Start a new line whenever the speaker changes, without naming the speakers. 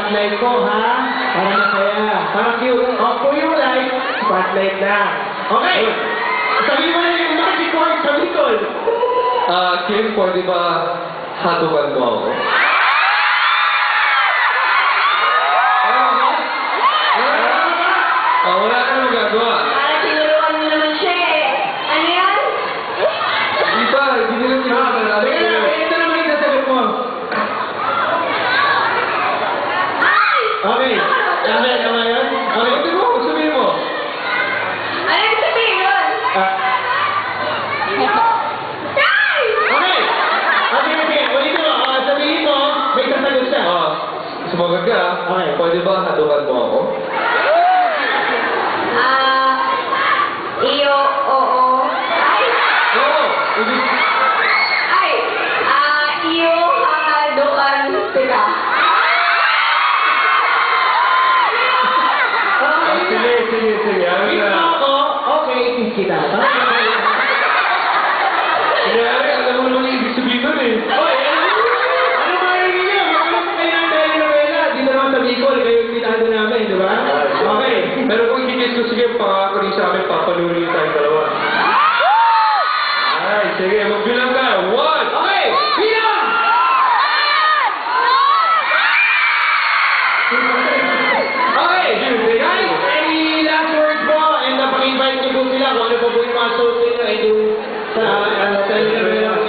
spotlight ko, ha? Para masaya. Para cute. O, for you like, spotlight lang. Okay. Sabihin mo na yung magic word sa Bicol.
Kim, pwede ba hatukan mo ako? Wala ka naman gagawa.
Para tinuruan mo naman siya eh. Ano yan?
Di ba? Hindi nila tinatala.
Teka lang, ito naman yung sasagot mo.
Ay!
Okay. Tama yun? Okay.
Sabi mo, sabihin mo.
Ano yung sabihin nun?
Ah,
Tay!
okay. Okay. Ulitin mo. Sabihin mo, may sasagot siya.
Sumagot ka.
Okay.
Pwede ba hatukan mo ako?
Iyo, oo. Ay!
Oo!
Ay! Iyo, hangaduan sila.
Sige. Kiss mo ako. Okay, kiss kita.
Kaya alam mo naman yung ibig sabihin nun eh.
Oy, ano ba yung inyo? Magaling pa kayo ng telenovela. Dito naman sa Bicol, kayo yung pitado namin, di ba? Okay.
Pero kung ikikis ko, sige, pangako rin sa amin, papalurin niyo tayong dalawa. Ay, sige, magbilang ka. 1!
Okay, bilang!